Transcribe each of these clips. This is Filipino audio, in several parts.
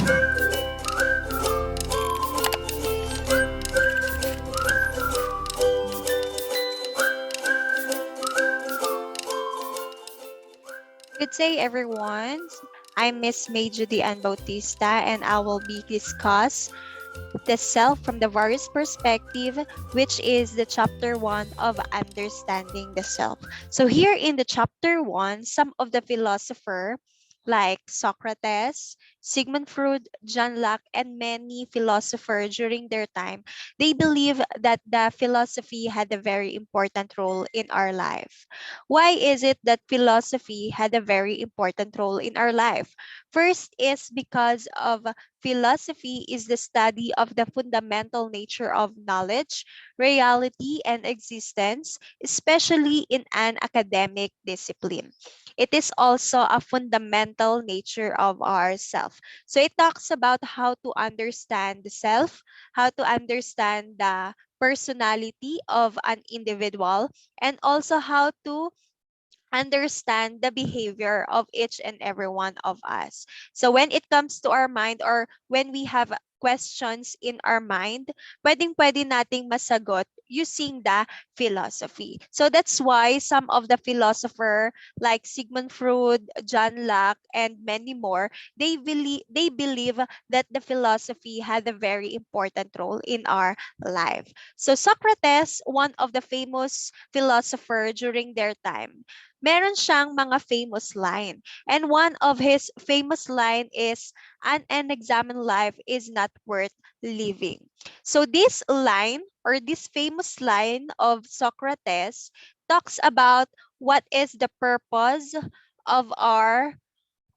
Good day, everyone. I'm Miss Mae Judy Ann Bautista, and I will be discuss the self from the various perspective, which is the chapter 1 of understanding the self. So here in the chapter 1, some of the philosopher like Socrates, Sigmund Freud, John Locke, and many philosophers during their time, they believe that the philosophy had a very important role in our life. Why is it that philosophy had a very important role in our life? First is because of philosophy is the study of the fundamental nature of knowledge, reality, and existence, especially in an academic discipline. It is also a fundamental nature of ourself. So it talks about how to understand the self, how to understand the personality of an individual, and also how to understand the behavior of each and every one of us. So when it comes to our mind or when we have questions in our mind, pwedeng-pwede nating masagot using the philosophy. So that's why some of the philosopher like Sigmund Freud, John Locke, and many more, they believe that the philosophy had a very important role in our life. So Socrates, one of the famous philosopher during their time, meron siyang mga famous line. And one of his famous line is, an unexamined life is not worth living. So this line or this famous line of Socrates talks about what is the purpose of our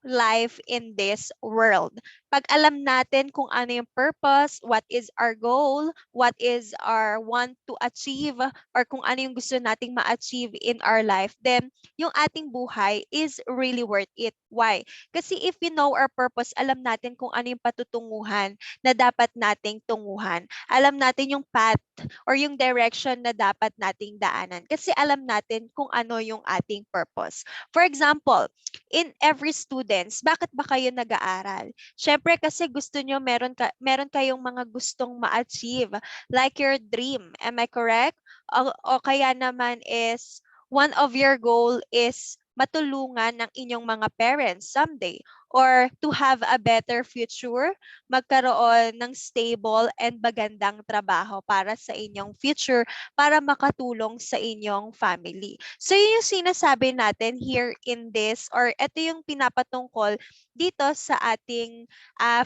life in this world. Pag alam natin kung ano yung purpose, what is our goal, what is our want to achieve, or kung ano yung gusto nating ma-achieve in our life, then yung ating buhay is really worth it. Why? Kasi if we know our purpose, alam natin kung ano yung patutunguhan na dapat nating tunguhan. Alam natin yung path or yung direction na dapat nating daanan. Kasi alam natin kung ano yung ating purpose. For example, in every students, bakit ba kayo nag-aaral? Syempre kasi gusto nyo meron kayong mga gustong ma-achieve, like your dream. Am I correct? O kaya naman is one of your goal is matulungan ng inyong mga parents someday or to have a better future, magkaroon ng stable and magandang trabaho para sa inyong future, para makatulong sa inyong family. So yun yung sinasabi natin here in this, or ito yung pinapatungkol dito sa ating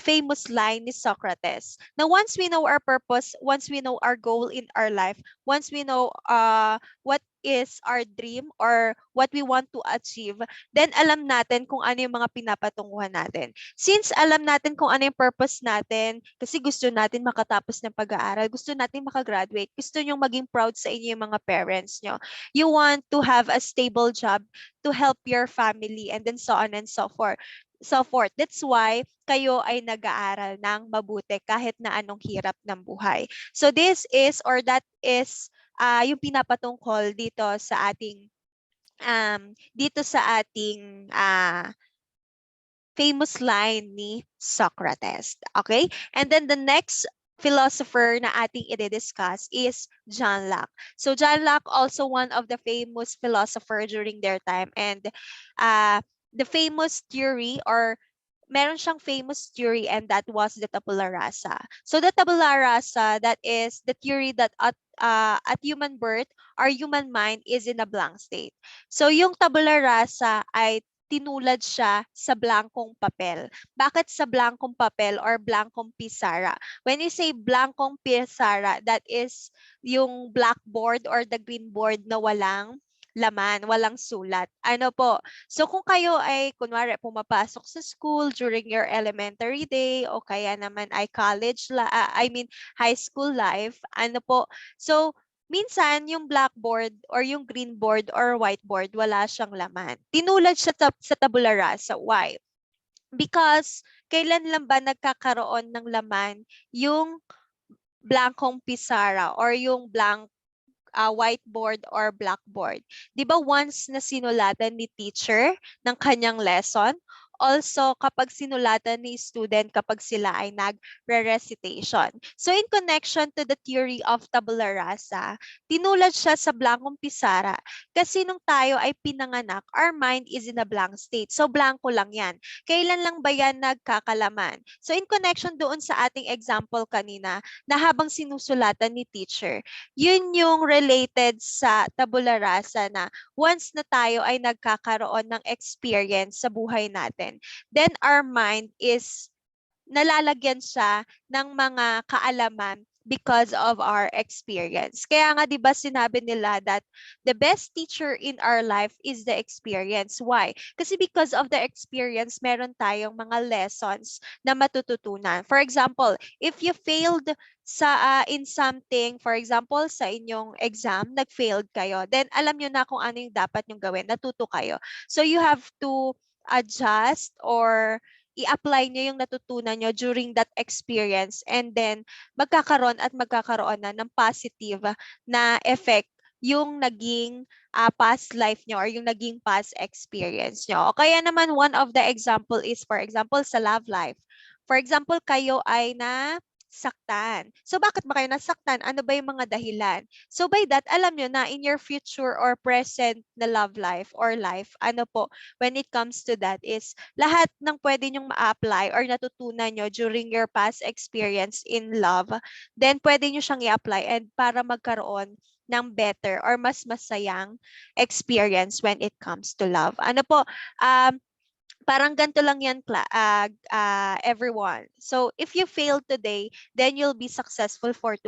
famous line ni Socrates. Now once we know our purpose, once we know our goal in our life, once we know what is our dream or what we want to achieve, then alam natin kung ano yung mga pinapatunguhan natin. Since alam natin kung ano yung purpose natin, kasi gusto natin makatapos ng pag-aaral, gusto natin makagraduate, gusto nyong maging proud sa inyo yung mga parents nyo. You want to have a stable job to help your family and then so on and so forth. That's why kayo ay nag-aaral ng mabuti kahit na anong hirap ng buhay. So this is or that is yung pinapatungkol dito sa ating famous line ni Socrates. Okay? And then the next philosopher na ating i-discuss is John Locke. So John Locke also one of the famous philosopher during their time, and the famous theory or meron siyang famous theory, and that was the tabula rasa. So the tabula rasa, that is the theory that at human birth, our human mind is in a blank state. So yung tabula rasa ay tinulad siya sa blankong papel. Bakit sa blankong papel or blankong pisara? When you say blankong pisara, that is yung blackboard or the green board na walang laman, walang sulat. Ano po? So kung kayo ay kunwari pumapasok sa school during your elementary day o kaya naman ay high school life, ano po? So minsan yung blackboard or yung green board or whiteboard wala siyang laman. Tinulad siya sa tabula rasa. Why? Because kailan lang ba nagkakaroon ng laman yung blankong pisara or yung whiteboard or blackboard. 'Di ba once na sinulatan ni teacher ng kanyang lesson, also kapag sinulatan ni student kapag sila ay nagre-recitation. So in connection to the theory of tabula rasa, tinulad siya sa blankong pisara kasi nung tayo ay pinanganak, our mind is in a blank state. So blanko lang yan. Kailan lang ba yan nagkakalaman? So in connection doon sa ating example kanina, na habang sinusulatan ni teacher, yun yung related sa tabula rasa na once na tayo ay nagkakaroon ng experience sa buhay natin, then our mind is nalalagyan siya ng mga kaalaman because of our experience. Kaya nga 'di ba sinabi nila that the best teacher in our life is the experience. Why? Kasi because of the experience, meron tayong mga lessons na matututunan. For example, if you failed in something, for example, sa inyong exam, nag-failed kayo, then alam niyo na kung ano yung dapat niyong gawin, natuto kayo. So you have to adjust or i-apply nyo yung natutunan nyo during that experience, and then magkakaroon na ng positive na effect yung naging past life nyo or yung naging past experience nyo. O kaya naman one of the example is, for example, sa love life. For example, kayo ay saktan. So bakit ba kayo nasaktan? Ano ba yung mga dahilan? So by that, alam nyo na in your future or present na love life or life, ano po, when it comes to that is lahat ng pwede nyong ma-apply or natutunan nyo during your past experience in love, then pwede nyo siyang i-apply and para magkaroon ng better or mas masayang experience when it comes to love. Ano po, parang ganito lang yan, everyone. So, if you fail today, then you'll be successful for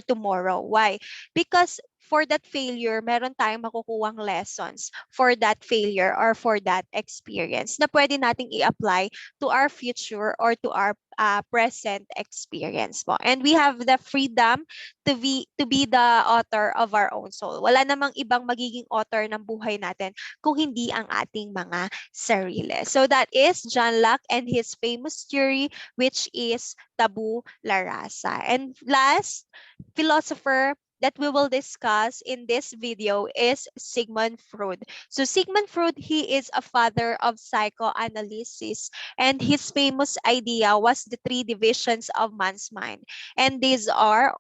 tomorrow. Why? Because for that failure, meron tayong makukuhang lessons for that failure or for that experience na pwede nating i-apply to our future or to our present experience po. And we have the freedom to be the author of our own soul. Wala namang ibang magiging author ng buhay natin kung hindi ang ating mga sarili. So that is John Locke and his famous theory, which is tabula rasa. And last philosopher that we will discuss in this video is Sigmund Freud. So Sigmund Freud, he is a father of psychoanalysis, and his famous idea was the three divisions of man's mind. And these are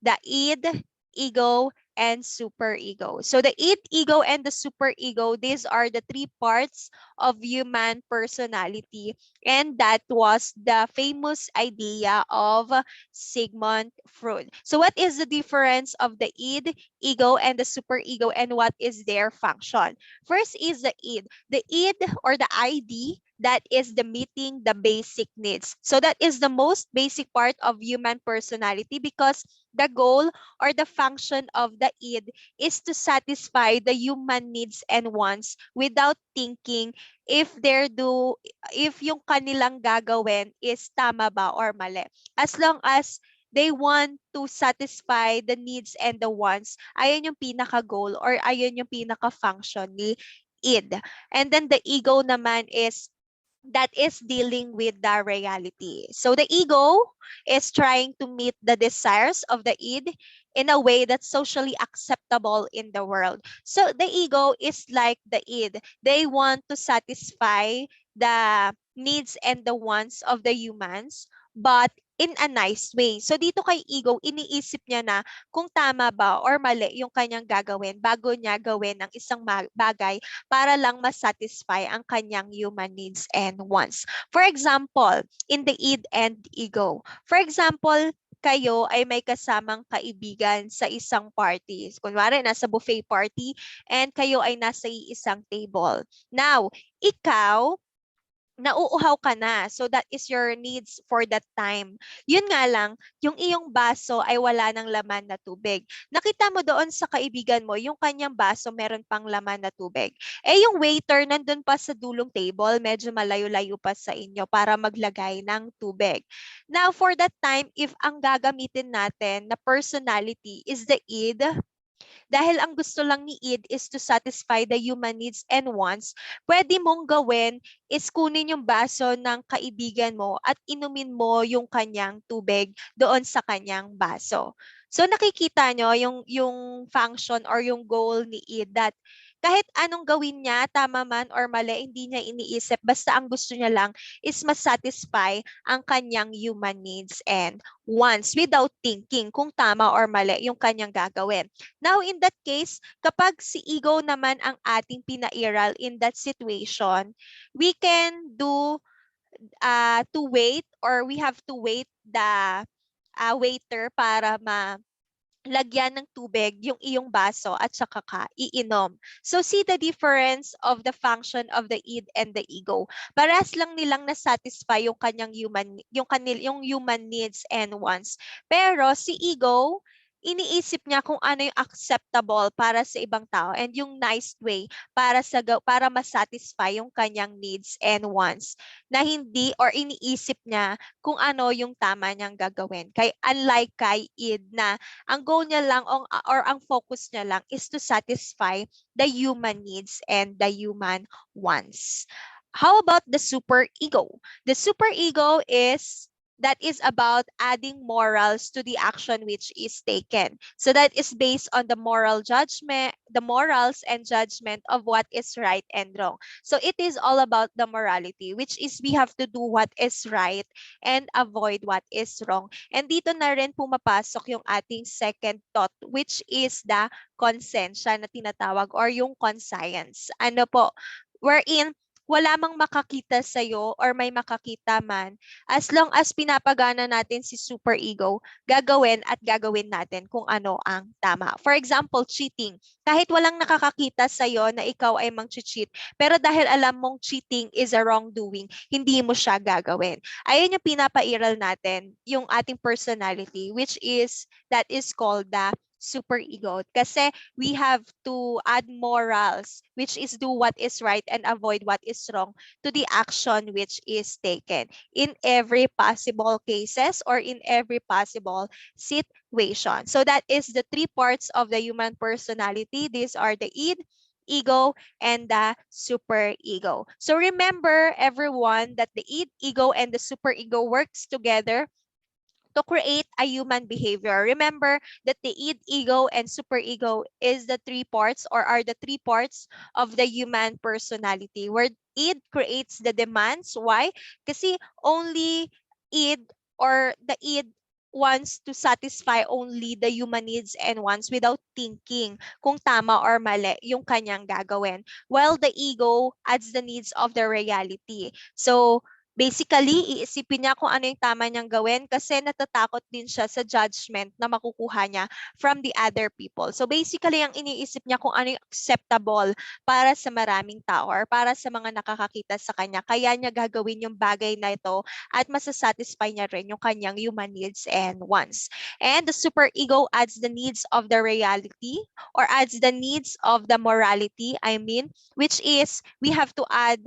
the id, ego, and superego. So the id, ego, and the superego, these are the three parts of human personality. And that was the famous idea of Sigmund Freud. So what is the difference of the id, ego, and the superego, and what is their function? First is the id. The id or the ID, that is the meeting the basic needs. So that is the most basic part of human personality because the goal or the function of the id is to satisfy the human needs and wants without thinking if if yung kanilang gagawin is tama ba or mali. As long as they want to satisfy the needs and the wants, ayan yung pinaka-goal or ayan yung pinaka-function ni id. And then the ego naman is that is dealing with the reality. So the ego is trying to meet the desires of the id in a way that's socially acceptable in the world. So the ego is like the id. They want to satisfy the needs and the wants of the humans, but in a nice way. So dito kay ego, iniisip niya na kung tama ba or mali yung kanyang gagawin bago niya gawin ang isang bagay para lang masatisfy ang kanyang human needs and wants. For example, in the id and ego. For example, kayo ay may kasamang kaibigan sa isang party. Kunwari, nasa buffet party and kayo ay nasa isang table. Now, ikaw, nauuhaw ka na. So that is your needs for that time. Yun nga lang, yung iyong baso ay wala ng laman na tubig. Nakita mo doon sa kaibigan mo, yung kanyang baso meron pang laman na tubig. Eh yung waiter nandun pa sa dulong table, medyo malayo-layo pa sa inyo para maglagay ng tubig. Now for that time, if ang gagamitin natin na personality is the id, dahil ang gusto lang ni id is to satisfy the human needs and wants, pwede mong gawin is kunin yung baso ng kaibigan mo at inumin mo yung kanyang tubig doon sa kanyang baso. So nakikita nyo yung function or yung goal ni id that kahit anong gawin niya, tama man or mali, hindi niya iniisip. Basta ang gusto niya lang is masatisfy ang kanyang human needs and wants without thinking kung tama or mali yung kanyang gagawin. Now, in that case, kapag si ego naman ang ating pinairal in that situation, we can do to wait, or we have to wait the waiter para lagyan ng tubig yung iyong baso at saka ka iinom. So see the difference of the function of the id and the ego. Parehas lang nilang na-satisfy yung kanyang yung human needs and wants. Pero si ego, iniisip niya kung ano yung acceptable para sa ibang tao and yung nice way para masatisfy yung kanyang needs and wants, na hindi, or iniisip niya kung ano yung tama niyang gagawin. Kay unlike kay id na ang goal niya lang or ang focus niya lang is to satisfy the human needs and the human wants. How about the super ego? The super ego is about adding morals to the action which is taken. So that is based on the morals and judgment of what is right and wrong. So it is all about the morality, which is we have to do what is right and avoid what is wrong. And dito na rin pumapasok yung ating second thought, which is the konsensya na tinatawag, or yung conscience. Ano po? Wherein wala mang makakita sa'yo or may makakita man, as long as pinapagana natin si super ego, gagawin natin kung ano ang tama. For example, cheating. Kahit walang nakakakita sa'yo na ikaw ay mang-cheat, pero dahil alam mong cheating is a wrongdoing, hindi mo siya gagawin. Ayun yung pinapairal natin, yung ating personality, that is called the super ego. Kasi we have to add morals, which is do what is right and avoid what is wrong, to the action which is taken in every possible cases or in every possible situation. So that is the three parts of the human personality. These are the id, ego, and the super ego. So remember, everyone, that the id, ego, and the super ego works together to create a human behavior. Remember that the id, ego, and superego is the three parts, or are the three parts of the human personality, where id creates the demands. Why? Kasi only id, or the id, wants to satisfy only the human needs and wants without thinking kung tama or mali yung kanyang gagawin, while the ego adds the needs of the reality. So basically, iisipin niya kung ano yung tama niyang gawin kasi natatakot din siya sa judgment na makukuha niya from the other people. So basically, ang iniisip niya kung ano yung acceptable para sa maraming tao or para sa mga nakakakita sa kanya. Kaya niya gagawin yung bagay na ito at masasatisfy niya rin yung kanyang human needs and wants. And the super ego adds the needs of the reality, or adds the needs of the morality, which is we have to add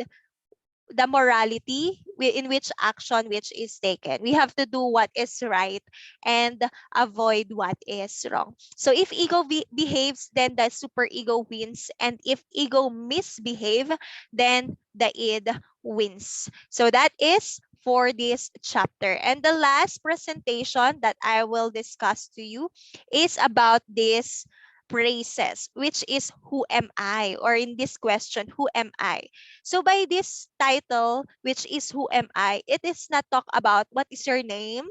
the morality in which action which is taken. We have to do what is right and avoid what is wrong. So if ego behaves, then the super ego wins. And if ego misbehave, then the id wins. So that is for this chapter. And the last presentation that I will discuss to you is about this phrases, which is who am I, or in this question, who am I? So by this title, which is who am I, it is not talk about what is your name,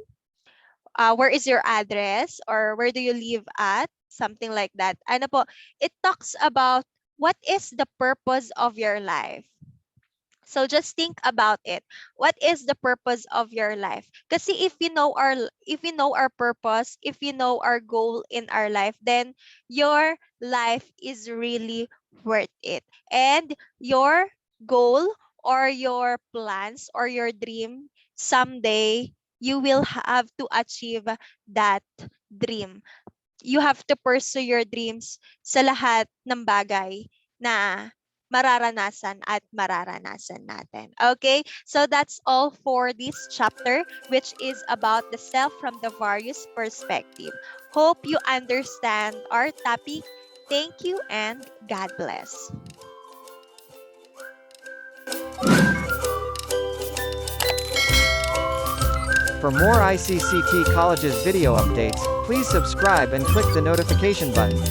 where is your address, or where do you live at, something like that. Ano po, it talks about what is the purpose of your life. So just think about it. What is the purpose of your life? Kasi if you know our purpose, if you know our goal in our life, then your life is really worth it. And your goal, or your plans, or your dream, someday you will have to achieve that dream. You have to pursue your dreams sa lahat ng bagay na mararanasan natin. Okay? So that's all for this chapter, which is about the self from the various perspective. Hope you understand our topic. Thank you and God bless. For more ICCT College's video updates, please subscribe and click the notification button.